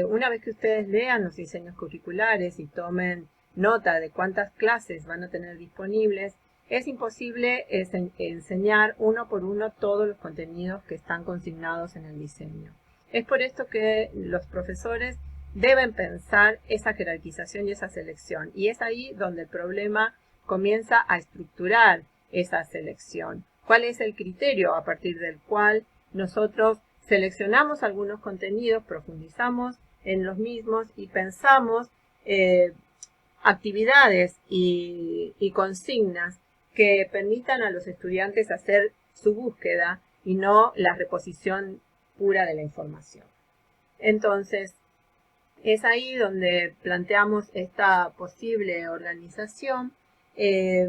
Una vez que ustedes lean los diseños curriculares y tomen nota de cuántas clases van a tener disponibles, es imposible enseñar uno por uno todos los contenidos que están consignados en el diseño. Es por esto que los profesores deben pensar esa jerarquización y esa selección. Y es ahí donde el problema comienza a estructurar esa selección. ¿Cuál es el criterio a partir del cual nosotros seleccionamos algunos contenidos, profundizamos en los mismos y pensamos actividades y consignas que permitan a los estudiantes hacer su búsqueda y no la reposición pura de la información? Entonces, es ahí donde planteamos esta posible organización y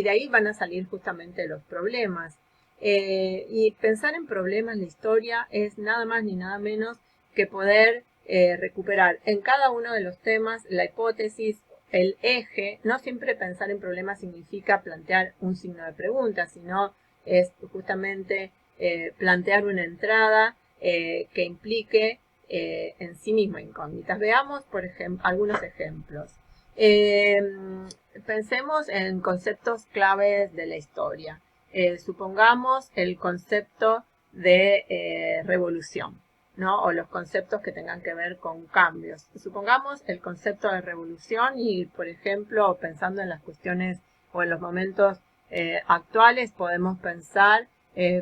de ahí van a salir justamente los problemas. Y pensar en problemas, la historia, es nada más ni nada menos que poder recuperar en cada uno de los temas la hipótesis, el eje. No siempre pensar en problemas significa plantear un signo de pregunta, sino es justamente plantear una entrada que implique en sí misma incógnitas. Veamos, por ejemplo, algunos ejemplos. Pensemos en conceptos claves de la historia. Supongamos el concepto de revolución, ¿no? O los conceptos que tengan que ver con cambios. Supongamos el concepto de revolución y, por ejemplo, pensando en las cuestiones o en los momentos actuales, podemos pensar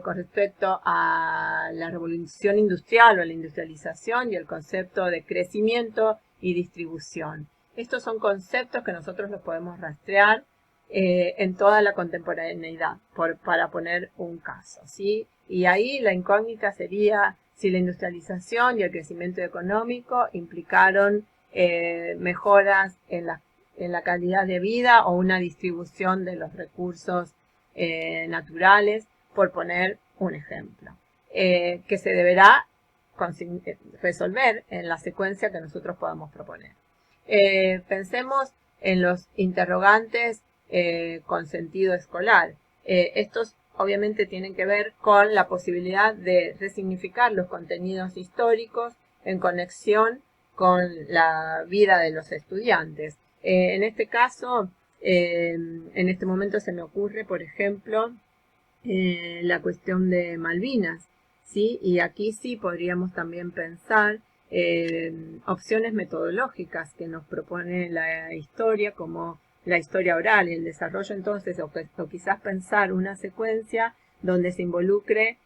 con respecto a la revolución industrial o la industrialización y el concepto de crecimiento y distribución. Estos son conceptos que nosotros los podemos rastrear en toda la contemporaneidad, para poner un caso, ¿sí? Y ahí la incógnita sería si la industrialización y el crecimiento económico implicaron mejoras en la calidad de vida o una distribución de los recursos naturales, por poner un ejemplo, que se deberá resolver en la secuencia que nosotros podamos proponer. Pensemos en los interrogantes con sentido escolar. Estos obviamente tienen que ver con la posibilidad de resignificar los contenidos históricos en conexión con la vida de los estudiantes. En este caso, en este momento se me ocurre, por ejemplo, la cuestión de Malvinas, ¿sí? Y aquí sí podríamos también pensar opciones metodológicas que nos propone la historia, como la historia oral y el desarrollo entonces, o quizás pensar una secuencia donde se involucre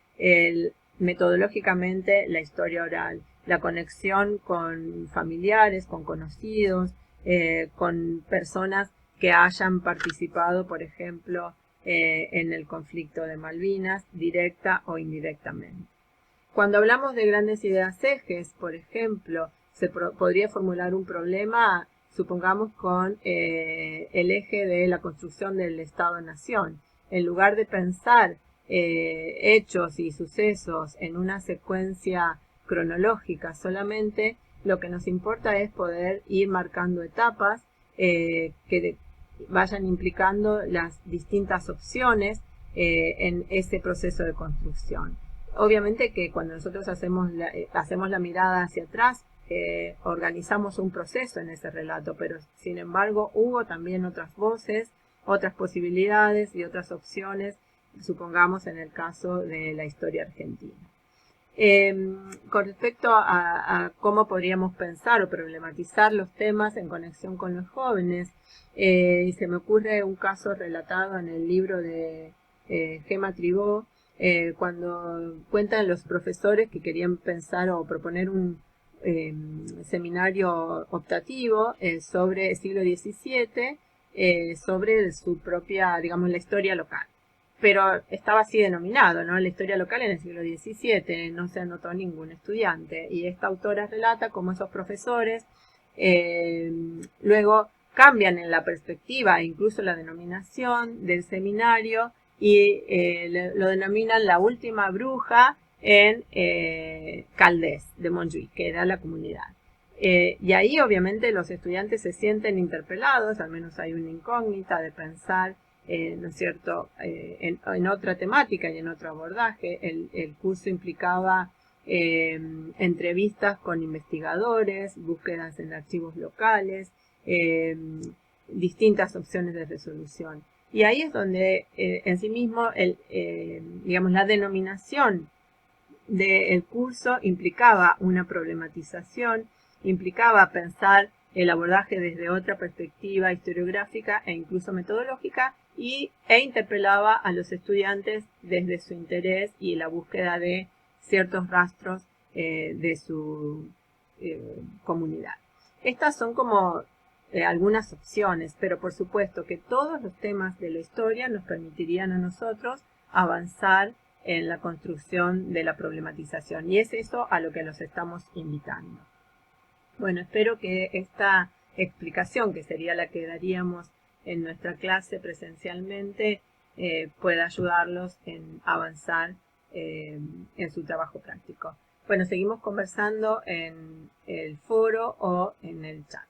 metodológicamente la historia oral, la conexión con familiares, con conocidos, con personas que hayan participado, por ejemplo, en el conflicto de Malvinas, directa o indirectamente. Cuando hablamos de grandes ideas ejes, por ejemplo, se podría formular un problema, supongamos, con el eje de la construcción del Estado-Nación. En lugar de pensar hechos y sucesos en una secuencia cronológica solamente, lo que nos importa es poder ir marcando etapas que vayan implicando las distintas opciones en ese proceso de construcción. Obviamente que cuando nosotros hacemos la mirada hacia atrás, organizamos un proceso en ese relato, pero sin embargo hubo también otras voces, otras posibilidades y otras opciones, supongamos en el caso de la historia argentina. Con respecto a cómo podríamos pensar o problematizar los temas en conexión con los jóvenes, se me ocurre un caso relatado en el libro de Gemma Tribó, cuando cuentan los profesores que querían pensar o proponer un seminario optativo sobre el siglo XVII, sobre su propia, digamos, la historia local. Pero estaba así denominado, ¿no? La historia local en el siglo XVII, no se anotó ningún estudiante. Y esta autora relata cómo esos profesores luego cambian en la perspectiva e incluso la denominación del seminario y lo denominan la última bruja en Caldés de Montjuïc, que era la comunidad. Y ahí obviamente los estudiantes se sienten interpelados, al menos hay una incógnita de pensar, ¿no es cierto?, en otra temática y en otro abordaje. El curso implicaba entrevistas con investigadores, búsquedas en archivos locales, distintas opciones de resolución. Y ahí es donde en sí mismo digamos, la denominación del curso implicaba una problematización, implicaba pensar el abordaje desde otra perspectiva historiográfica e incluso metodológica e interpelaba a los estudiantes desde su interés y la búsqueda de ciertos rastros de su comunidad. Estas son como algunas opciones, pero por supuesto que todos los temas de la historia nos permitirían a nosotros avanzar en la construcción de la problematización, y es eso a lo que los estamos invitando. Bueno, espero que esta explicación, que sería la que daríamos en nuestra clase presencialmente, pueda ayudarlos en avanzar en su trabajo práctico. Bueno, seguimos conversando en el foro o en el chat.